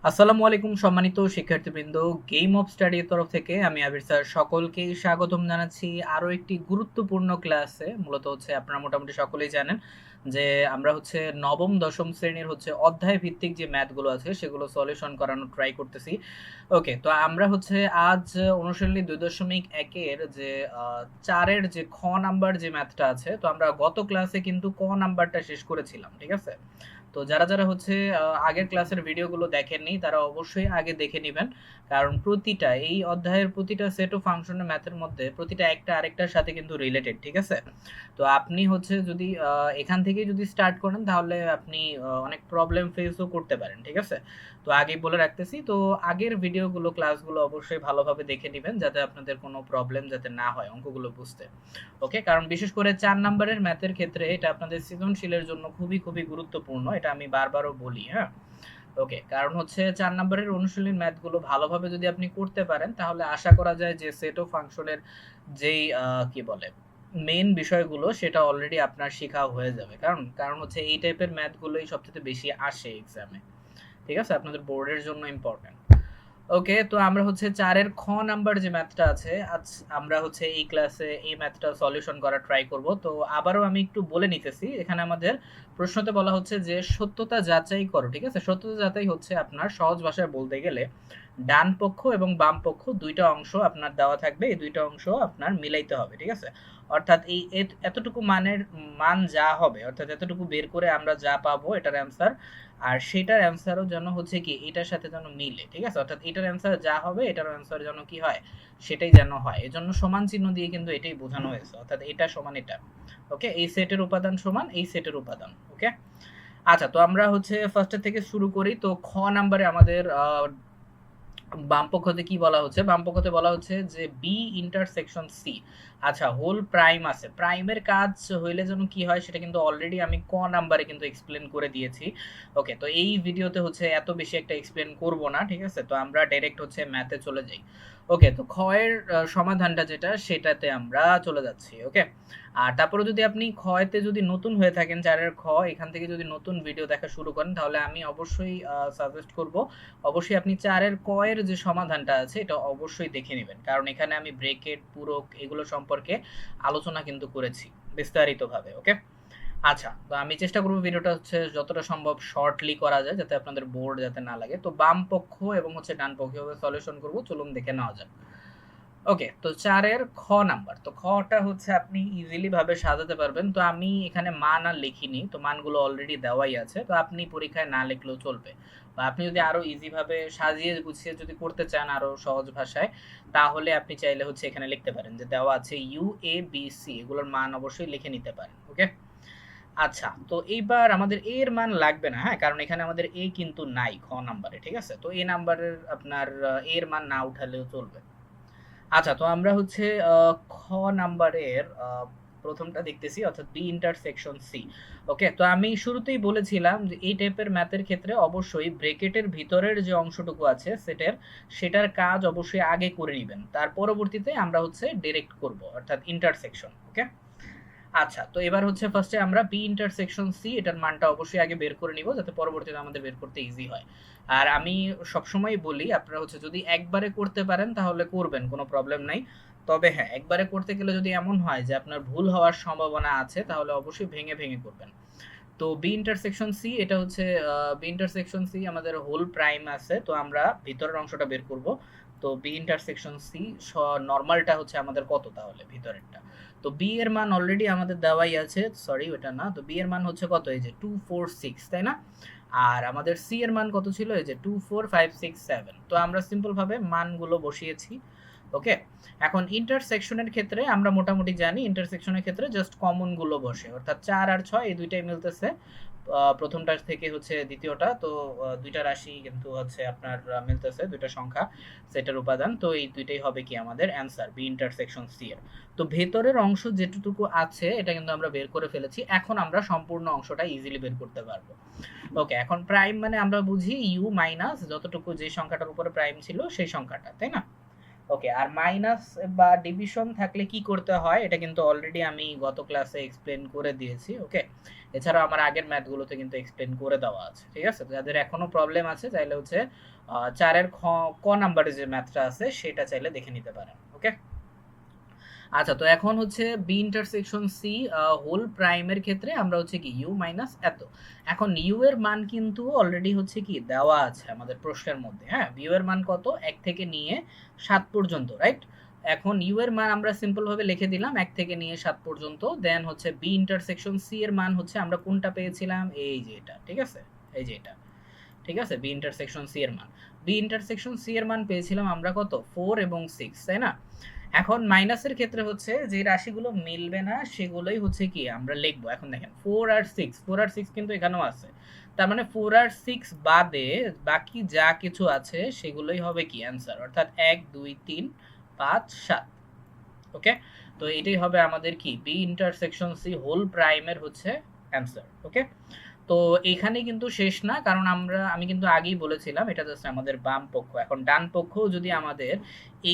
আসসালামু আলাইকুম সম্মানিত শিক্ষার্থীবৃন্দ, গেম অফ স্টাডির তরফ থেকে আমি আবির স্যার সকলকেই স্বাগতম জানাচ্ছি আরো একটি গুরুত্বপূর্ণ ক্লাসে। মূলত হচ্ছে আপনারা মোটামুটি সকলেই জানেন যে আমরা হচ্ছে নবম দশম শ্রেণীর হচ্ছে অধ্যায় ভিত্তিক যে ম্যাথগুলো আছে সেগুলো সলিউশন করানোর ট্রাই করতেছি। ওকে, তো আমরা হচ্ছে আজ অনুশীলনী 2.1-এর যে 4-এর যে খ নাম্বার যে ম্যাথটা আছে, তো আমরা গত ক্লাসে কিন্তু ক নাম্বারটা শেষ করেছিলাম, ঠিক আছে? তো যারা হচ্ছে আগের ক্লাসের ভিডিওগুলো দেখেননি তারা অবশ্যই আগে দেখে নিবেন। কারণ প্রতিটা এই অধ্যায়ের প্রতিটা সেট অফ ফাংশনের ম্যাথের মধ্যে প্রতিটা একটা আরেকটার সাথে কিন্তু রিলেটেড, ঠিক আছে? তো আপনি হচ্ছে যদি এখান থেকে যদি স্টার্ট করেন তাহলে আপনি অনেক প্রবলেম ফেসও করতে পারেন, ঠিক আছে? তো আগেই বলে রাখতেছি, তো আগের ভিডিওগুলো ক্লাসগুলো অবশ্যই ভালোভাবে দেখে নিবেন যাতে আপনাদের কোনো প্রবলেম যাতে না হয় অঙ্কগুলো বুঝতে। ওকে, কারণ বিশেষ করে 4 নাম্বারের ম্যাথের ক্ষেত্রে এটা আপনাদের সৃজনশীলের জন্য খুবই গুরুত্বপূর্ণ। এটা আমি বারবারও বলি, হ্যাঁ? ওকে, কারণ হচ্ছে 4 নাম্বারের অনুশীলনী ম্যাথগুলো ভালোভাবে যদি আপনি করতে পারেন তাহলে আশা করা যায় যে সেট অফ ফাংশনের যেই কি বলে মেইন বিষয়গুলো সেটা অলরেডি আপনার শেখা হয়ে যাবে। কারণ কারণ হচ্ছে এই টাইপের ম্যাথগুলোই সবথেকে বেশি আসে এক্সামে। ঠিক আছে? আপনাদের বোর্ডের জন্য ইম্পর্টেন্ট। ওকে, তো আমরা হচ্ছে 4 এর খ নাম্বার যে ম্যাথটা আছে, আজ আমরা হচ্ছে এই ক্লাসে এই ম্যাথটা সলিউশন করার ট্রাই করব। তো আবারও আমি একটু বলে নিতেছি, এখানে আমাদের প্রশ্নতে বলা হচ্ছে যে সত্যতা যাচাই করো, ঠিক আছে? সত্যতা যাচাই হচ্ছে আপনার সহজ ভাষায় বলতে গেলে ডান পক্ষ এবং বাম পক্ষ দুইটা অংশ আপনার দেওয়া থাকবে, এই দুইটা অংশ আপনার মিলাইতে হবে, ঠিক আছে? অর্থাৎ এই এতটুকু মানের মান যা হবে, অর্থাৎ এতটুকু বের করে আমরা যা পাবো এটার অ্যান্সার, আর সেটার অ্যান্সারও যেন হচ্ছে কি এটার সাথে যেন মিলে, ঠিক আছে? অর্থাৎ এটার অ্যান্সার যা হবে এটার অ্যান্সার যেন কি হয়, সেটাই যেন হয়। এজন্য সমান চিহ্ন দিয়ে কিন্তু এটাই বোঝানো হয়েছে, অর্থাৎ এটা সমান এটা। ওকে, এই সেটের উপাদান সমান এই সেটের উপাদান। ওকে, আচ্ছা, তো আমরা হচ্ছে ফার্স্টের থেকে শুরু করি। তো খ নাম্বারে আমাদের বামপক্ষতে কি বলা হচ্ছে? বামপক্ষতে বলা হচ্ছে যে বি ইন্টারসেকশন সি। আচ্ছা, হোল প্রাইম আছে। প্রাইমের কাজ হইলে যেন কি হয় সেটা কিন্তু অলরেডি আমি ক নাম্বারে কিন্তু এক্সপ্লেন করে দিয়েছি। ওকে, তো এই ভিডিওতে হচ্ছে এত বেশি একটা এক্সপ্লেন করব না, ঠিক আছে? তো আমরা ডাইরেক্ট হচ্ছে ম্যাথে চলে যাই। ওকে, তো খ এর সমাধানটা যেটা সেটাতে আমরা চলে যাচ্ছি। ওকে, আর তারপরে যদি আপনি ক্ষয়তে যদি নতুন হয়ে থাকেন, 4 এর খ এখান থেকে যদি নতুন ভিডিও দেখা শুরু করেন তাহলে আমি অবশ্যই সাজেস্ট করব অবশ্যই আপনি 4 এর ক এর যে সমাধানটা আছে এটা অবশ্যই দেখে নেবেন। কারণ এখানে আমি ব্রেকেট, পূরক এগুলো সম্পর্কে আলোচনা কিন্তু করেছি বিস্তারিতভাবে। ওকে? আচ্ছা, তো আমি চেষ্টা করব ভিডিওটা হচ্ছে যতটা সম্ভব শর্টলি করা যায় যাতে আপনাদের বোর যাতে না লাগে। তো বাম পক্ষ এবং হচ্ছে ডান পক্ষ কিভাবে সলিউশন করব চলুন দেখে নেওয়া যাক। ওকে, তো 4 এর খ নাম্বার। তো খটা হচ্ছে আপনি ইজিলি ভাবে সাজাতে পারবেন। তো আমি এখানে মান আর লিখিনি। তো মানগুলো অলরেডি দেওয়াই আছে। তো আপনি পরীক্ষায় না লিখলেও চলবে। বা আপনি যদি আরো ইজি ভাবে সাজিয়ে গুছিয়ে যদি করতে চান আরো সহজ ভাষায়, তাহলে আপনি চাইলে হচ্ছে এখানে লিখতে পারেন যে দেওয়া আছে ইউ, এ, বি, সি এগুলোর মান অবশ্যই লিখে নিতে পারেন। ওকে? আচ্ছা, তো এইবার আমাদের এ এর মান লাগবে না, হ্যাঁ? কারণ এখানে আমাদের এ কিন্তু নাই খ নাম্বারে, ঠিক আছে? তো এ নাম্বারের আপনার এ এর মান না উঠালেও চলবে। আচ্ছা, তো আমরা হচ্ছে খ নাম্বারের প্রথমটা দেখতেছি, অর্থাৎ বি ইন্টারসেকশন সি। ওকে, তো আমি শুরুতেই বলেছিলাম যে এই টাইপের ম্যাথের ক্ষেত্রে অবশ্যই ব্রেকেটের ভিতরের যে অংশটুকু আছে সেটার কাজ অবশ্যই আগে করে নেবেন, তার পরবর্তীতে আমরা হচ্ছে ডিরেক্ট করব, অর্থাৎ ইন্টারসেকশন। ওকে, আচ্ছা, তো এবার হচ্ছে ফার্স্টে আমরা বি ইন্টারসেকশন সি এটার মানটা অবশ্যই আগে বের করে নিব যাতে পরবর্তীতে আমাদের বের করতে ইজি হয়। আর আমি সবসময় বলি আপনারা হচ্ছে যদি একবারে করতে পারেন তাহলে করবেন, কোনো প্রবলেম নাই। তবে হ্যাঁ, একবারে করতে গেলে যদি এমন হয় যে আপনার ভুল হওয়ার সম্ভাবনা আছে তাহলে অবশ্যই ভেঙে করবেন। তো বি ইন্টারসেকশন সি এটা হচ্ছে বি ইন্টারসেকশন সি আমাদের হোল প্রাইম আছে, তো আমরা ভিতরের অংশটা বের করব। তো বি ইন্টারসেকশন সি নরমালটা হচ্ছে আমাদের কত তাহলে ভিতরেরটা? তো বি এর মান অলরেডি আমাদের দেওয়াই আছে, সরি ওটা না। তো বি এর মান হচ্ছে কত? এই যে 246, তাই না? আর আমাদের সি এর মান কত ছিল? এই যে 24567। তো আমরা সিম্পল ভাবে মানগুলো বসিয়েছি। ওকে, এখন ইন্টারসেকশনের ক্ষেত্রে আমরা মোটামুটি জানি ইন্টারসেকশনের ক্ষেত্রে জাস্ট কমন গুলো বসে, অর্থাৎ 4 আর 6 এই দুইটাই মিলতেছে প্রথমটার থেকে হচ্ছে দ্বিতীয়টা। তো দুইটা রাশি কিন্তু হচ্ছে আপনার মিলতেছে, দুইটা সংখ্যা সেটার উপাদান। তো এই দুইটাই হবে কি আমাদের অ্যান্সার বি ইন্টারসেকশন সি এর। তো ভেতরের অংশ যেটুকু আছে এটা কিন্তু আমরা বের করে ফেলেছি, এখন আমরা সম্পূর্ণ অংশটা ইজিলি বের করতে পারবো। ওকে, এখন প্রাইম মানে আমরা বুঝি ইউ মাইনাস যতটুকু যে সংখ্যাটার উপরে প্রাইম ছিল সেই সংখ্যাটা, তাই না? ওকে, আর মাইনাস বা ডিভিশন থাকলে কি করতে হয় এটা কিন্তু অলরেডি আমি গত ক্লাসে এক্সপ্লেন করে দিয়েছি। ওকে, এছাড়াও আমার আগের ম্যাথগুলোতে কিন্তু এক্সপ্লেন করে দেওয়া আছে। ঠিক আছে, যাদের এখনো প্রবলেম আছে চাইলে হচ্ছে 4 ক নাম্বারের যে ম্যাথটা আছে সেটা চাইলে দেখে নিতে পারেন। ওকে, আচ্ছা, তো এখন হচ্ছে বি ইন্টারসেকশন সি হোল প্রাইমের ক্ষেত্রে আমরা হচ্ছে কি ইউ মাইনাস এত। এখন ইউ এর মান কিন্তু অলরেডি হচ্ছে কি দেওয়া আছে আমাদের প্রশ্নের মধ্যে। হ্যাঁ, ইউ এর মান কত, 1 থেকে নিয়ে 7 পর্যন্ত, রাইট? এখন ইউ এর মান আমরা সিম্পল ভাবে লিখে দিলাম 1 থেকে নিয়ে 7 পর্যন্ত। দেন হচ্ছে বি ইন্টারসেকশন সি এর মান হচ্ছে আমরা কোনটা পেয়েছিলাম, এই যে এটা। ঠিক আছে, এই যে এটা। ঠিক আছে, বি ইন্টারসেকশন সি এর মান, বি ইন্টারসেকশন সি এর মান পেয়েছিলাম আমরা কত, 4 এবং 6, তাই না? এখন মাইনাসের ক্ষেত্রে হচ্ছে যে রাশিগুলো মিলবে না সেগুলোই হচ্ছে কি আমরা লিখবো। এখন দেখেন 4 আর 6, 4 আর 6 কিন্তু এখানেও আছে, তার মানে 4 আর 6 বাদে বাকি যা কিছু আছে সেগুলোই হবে কি অ্যান্সার, অর্থাৎ 1 2 3 5 7। ওকে, তো এটাই হবে আমাদের কি বি ইন্টারসেকশন সি হোল প্রাইমের হচ্ছে অ্যান্সার। ওকে, তো এখানে কিন্তু শেষ না, কারণ আমি কিন্তু আগেই বলেছিলাম এটা জাস্ট আমাদের বাম পক্ষ। এখন ডান পক্ষ যদি আমাদের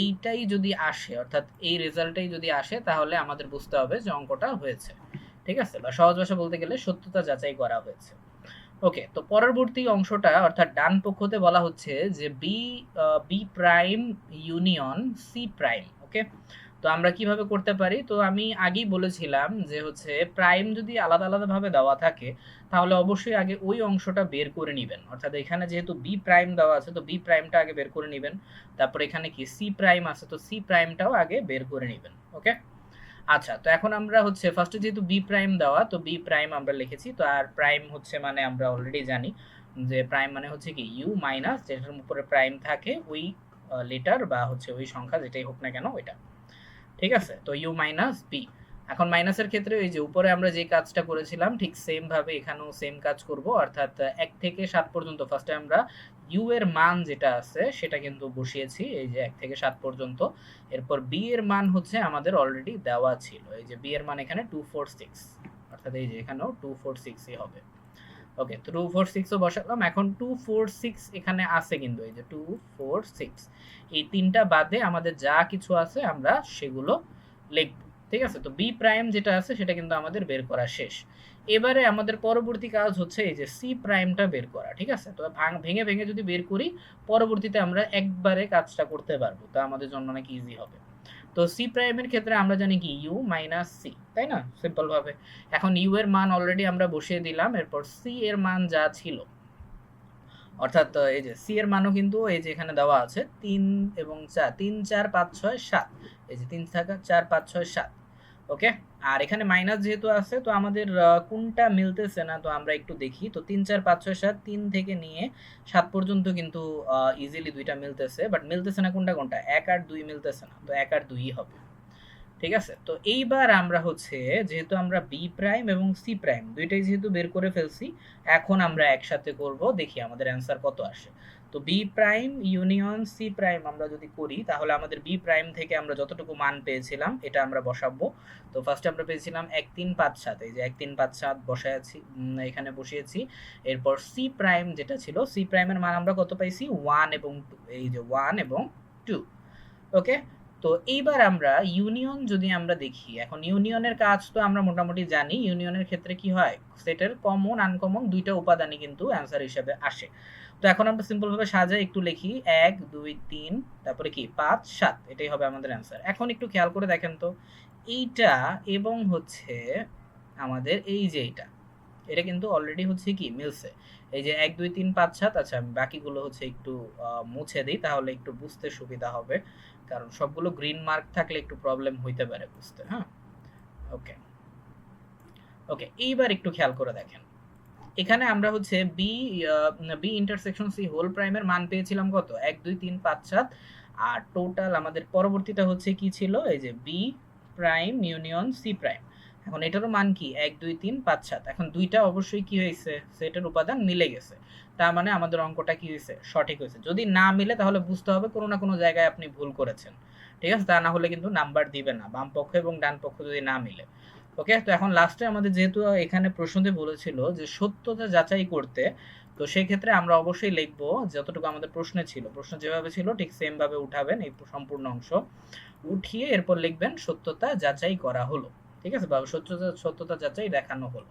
এইটাই যদি আসে, অর্থাৎ এই রেজাল্টটাই যদি আসে, তাহলে আমাদের বুঝতে হবে যে অঙ্কটা হয়েছে। ঠিক আছে, বা সহজ ভাষা বলতে গেলে সত্যতা যাচাই করা হয়েছে। ওকে, তো পরবর্তী অংশটা অর্থাৎ ডান পক্ষতে বলা হচ্ছে যে B prime union C prime. Okay, তো আমরা কিভাবে করতে পারি, তো আমি আগেই বলেছিলাম যে হচ্ছে প্রাইম যদি আলাদা আলাদা ভাবে দেওয়া থাকে তাহলে অবশ্যই আগে ওই অংশটা বের করে নেবেন। অর্থাৎ এখানে যেহেতু বি প্রাইম দেওয়া আছে তো বি প্রাইমটা আগে বের করে নেবেন। তারপর এখানে কি সি প্রাইম আছে তো সি প্রাইমটাও আগে বের করে নেবেন। ওকে, আচ্ছা, তো এখন আমরা হচ্ছে ফার্স্টে যেহেতু বি প্রাইম দেওয়া তো বি প্রাইম আমরা লিখেছি। তো আর প্রাইম হচ্ছে মানে আমরা অলরেডি জানি যে প্রাইম মানে হচ্ছে কি ইউ মাইনাস যেটার উপরে প্রাইম থাকে ওই লেটার বা হচ্ছে ওই সংখ্যা যেটাই হোক না কেন ওইটা। ঠিক আছে, তো ইউ মাইনাস বি। এখন মাইনাসের ক্ষেত্রে ওই যে উপরে আমরা যে কাজটা করেছিলাম ঠিক সেম ভাবে এখানেও সেম কাজ করব, অর্থাৎ 1 থেকে 7 পর্যন্ত ফার্স্টে আমরা ইউ এর মান যেটা আছে সেটা কিন্তু বসিয়েছি, এই যে 1 থেকে 7 পর্যন্ত। এরপর বি এর মান হচ্ছে আমাদের অলরেডি দেওয়া ছিল, এই যে বি এর মান এখানে 246, অর্থাৎ এই যে এখানেও 246ই হবে। ওকে, তো 246ও বসালাম। এখন 246 এখানে আছে কিন্তু এই যে 246, এই তিনটা বাদে আমাদের যা কিছু আছে আমরা সেগুলো লিখব। ঠিক আছে, তো বি প্রাইম যেটা আছে সেটা কিন্তু আমাদের বের করা শেষ। এবারে আমাদের পরবর্তী কাজ হচ্ছে এই যে সি প্রাইমটা বের করা। ঠিক আছে, তো ভেঙে ভেঙে যদি বের করি পরবর্তীতে আমরা একবারে কাজটা করতে পারবো, তা আমাদের জন্য অনেক ইজি হবে। তো সি প্রাইমের ক্ষেত্রে আমরা জানি কি ইউ মাইনাস সি, তাই না, সিম্পল ভাবে। এখন ইউ এর মান অলরেডি আমরা বসিয়ে দিলাম, এরপর সি এর মান যা ছিল, অর্থাৎ এই যে সি এর মানও কিন্তু এই যে এখানে দেওয়া আছে 3 এবং 4, 3 4 5 6 7, এই যে 3 থাকা 4 5 6 7। ওকে, আর এখানে মাইনাস যেহেতু আছে তো আমাদের কোনটা মিলতেছে না, তো আমরা একটু দেখি। তো 3 4 5 6 7, 3 থেকে নিয়ে 7 পর্যন্ত কিন্তু ইজিলি দুইটা মিলতেছে, বাট মিলতেছে না কোনটা কোনটা, 1 আর 2 মিলতেছে না, তো 1 আর 2ই হবে। ঠিক আছে, তো এইবার আমরা হচ্ছে যেহেতু আমরা বি প্রাইম এবং সি প্রাইম দুইটাই যেহেতু বের করে ফেলছি, এখন আমরা একসাথে করব, দেখি আমাদের অ্যান্সার কত আসে। তো B prime union C prime আমরা যদি করি তাহলে আমাদের বি প্রাইম থেকে আমরা যতটুকু মান পেয়েছিলাম এটা আমরা বসাবো। তো ফার্স্টে আমরা পেয়েছিলাম 1 3 5 7, এই যে 1 3 5 7 বসাইছি, এখানে বসিয়েছি। এরপর সি প্রাইম যেটা ছিল, সি প্রাইমের মান আমরা কত পাইছি, 1 এবং 2, এই যে 1 এবং 2। ওকে, তো এইবার আমরা ইউনিয়ন যদি আমরা দেখি, এখন ইউনিয়নের কাজ তো আমরা মোটামুটি জানি। ইউনিয়নের ক্ষেত্রে কি হয়, সেটের কমন আনকমন দুইটা উপাদানই কিন্তু অ্যান্সার হিসেবে আসে। তো এখন আমরা সিম্পল ভাবে সাজাই একটু লিখি 1 2 3 তারপরে কি 5 7, এটাই হবে আমাদের অ্যান্সার। এখন একটু খেয়াল করে দেখেন তো এইটা এবং হচ্ছে আমাদের এই যে এটা কিন্তু অলরেডি হচ্ছে কি মিলছে। এই যে 1 2 3 5 7, আচ্ছা আমি বাকিগুলো হচ্ছে একটু মুছে দিই তাহলে একটু বুঝতে সুবিধা হবে, কারণ সবগুলো গ্রিন মার্ক থাকলে একটু প্রবলেম হইতে পারে বুঝতে। হ্যাঁ, ওকে ওকে, এইবার একটু খেয়াল করে দেখেন এখানে আমরা হচ্ছে বি ইন্টারসেকশন সি হোল প্রাইমের মান পেয়েছিলাম কত, 1 2 3 5 7, আর টোটাল আমাদের পরবর্তীটা হচ্ছে কি ছিল, এই যে B prime union C prime. এখন এটারও মান কি 1 2 3 5 7, এখন দুইটা অবশ্যই কি হয়েছে, সেটের উপাদান মিলে গেছে, তার মানে আমাদের অঙ্কটা কি হয়েছে, সঠিক হয়েছে। যদি না মিলে তাহলে বুঝতে হবে কোনো না কোনো জায়গায় আপনি ভুল করেছেন। ঠিক আছে, তা না হলে কিন্তু নাম্বার দিবে না, বাম পক্ষ এবং ডান পক্ষ যদি না মিলে। ওকে, তো এখন লাস্টে আমাদের যেহেতু এখানে প্রশ্নতে বলেছিল যে সত্যতা যাচাই করতে তো সেই ক্ষেত্রে আমরা অবশ্যই লিখব যতটুকু আমাদের প্রশ্নে ছিল, প্রশ্ন যেভাবে ছিল ঠিক সেম ভাবে উঠাবেন এই সম্পূর্ণ অংশ। উঠিয়ে এরপর লিখবেন সত্যতা যাচাই করা হলো। ঠিক আছে? বা সত্যতা যাচাই দেখানো হলো।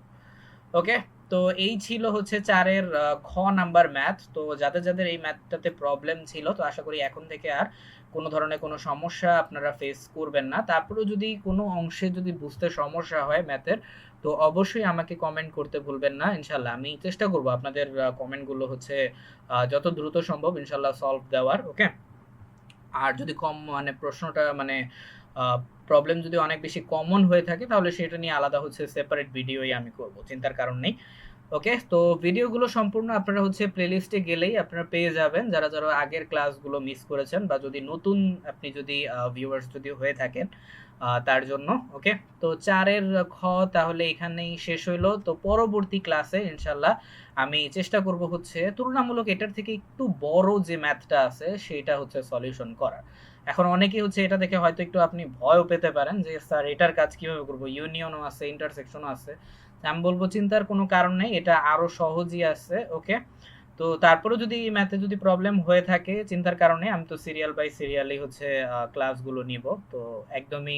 ওকে? তো এই ছিল হচ্ছে ৪ এর খ নাম্বার ম্যাথ। তো যাদের এই ম্যাথটাতে প্রবলেম ছিল, তো আশা করি এখন থেকে আর কোন ধরনের কোন সমস্যা আপনারা ফেস করবেন না। তারপরেও যদি কোন অংশে যদি বুঝতে সমস্যা হয় ম্যাথের, তো অবশ্যই আমাকে কমেন্ট করতে ভুলবেন না। ইনশাআল্লাহ আমি চেষ্টা করব আপনাদের কমেন্টগুলো হচ্ছে যত দ্রুত সম্ভব ইনশাআল্লাহ সলভ দেওয়ার। ওকে? আর যদি মানে প্রশ্নটা মানে আ প্রবলেম যদি অনেক বেশি কমন হয়ে থাকে তাহলে সেটা নিয়ে আলাদা হচ্ছে সেপারেট ভিডিওই আমি করব। চিন্তার কারণ নেই। ওকে? তো ভিডিওগুলো সম্পূর্ণ আপনারা হচ্ছে প্লেলিস্টে গেলেই আপনারা পেয়ে যাবেন। যারা আগের ক্লাসগুলো মিস করেছেন বা যদি নতুন আপনি যদি ভিউয়ার্স যদি হয়ে থাকেন তার জন্য। ওকে? তো ৪ এর খ তাহলে এখানেই শেষ হইলো। তো পরবর্তী ক্লাসে ইনশাআল্লাহ আমি চেষ্টা করব হচ্ছে তুলনামূলক এটার থেকে একটু বড় যে ম্যাথটা আছে সেটা হচ্ছে সলিউশন করার। এখন অনেকেই হচ্ছে এটা দেখে হয়তো একটু আপনি ভয়ও পেতে পারেন যে স্যার এটার কাজ কিভাবে করব? ইউনিয়নও আছে, ইন্টারসেকশনও আছে। আমি বলব চিন্তার কোনো কারণ নেই। এটা আরো সহজই আছে। ওকে? তো তারপরেও যদি ম্যাথে যদি প্রবলেম হয়ে থাকে চিন্তার কারণে আমি তো সিরিয়াল বাই সিরিয়ালি হচ্ছে ক্লাসগুলো নিব। তো একদমই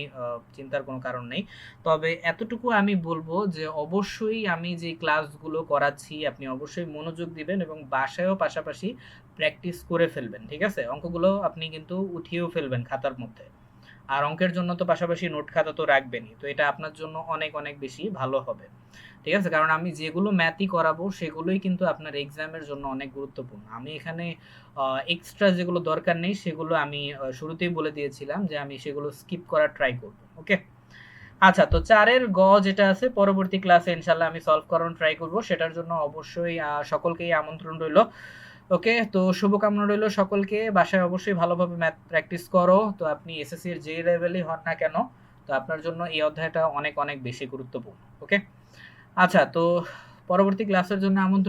চিন্তার কোনো কারণ নেই। তবে এতটুকু আমি বলব যে অবশ্যই আমি যে ক্লাসগুলো করাচ্ছি আপনি অবশ্যই মনোযোগ দিবেন এবং বাসায়ও পাশাপাশি প্র্যাকটিস করে ফেলবেন। ঠিক আছে? অঙ্কগুলো আপনি কিন্তু উঠিয়েও ফেলবেন খাতার মধ্যে। আর অঙ্কের জন্য তো পাশাপাশি নোট খাতা তো রাখবেনই। তো এটা আপনার জন্য অনেক, অনেক বেশি ভালো হবে। ঠিক আছে? কারণ আমি যেগুলো ম্যাথই করাবো সেগুলোই কিন্তু আপনার এক্সামের জন্য অনেক গুরুত্বপূর্ণ। আমি এখানে এক্সট্রা যেগুলো দরকার নেই সেগুলো আমি শুরুতেই বলে দিয়েছিলাম যে আমি সেগুলো স্কিপ করার ট্রাই করব। ওকে? আচ্ছা, তো ৪ এর গ যেটা আছে পরবর্তী ক্লাসে ইনশাআল্লাহ আমি সলভ করানোর ট্রাই করব। সেটার জন্য অবশ্যই সকলকেই আমন্ত্রণ রইলো। ওকে? তো শুভকামনা রইলো সকলকে। বাসায় অবশ্যই ভালোভাবে ম্যাথ প্র্যাকটিস করো। তো আপনি এসএসসি এর যে লেভেলই হন না কেন, তো আপনার জন্য এই অধ্যায়টা অনেক, অনেক বেশি গুরুত্বপূর্ণ। ওকে? আচ্ছা, তো পরবর্তী ক্লাসের জন্য আমন্ত্রণ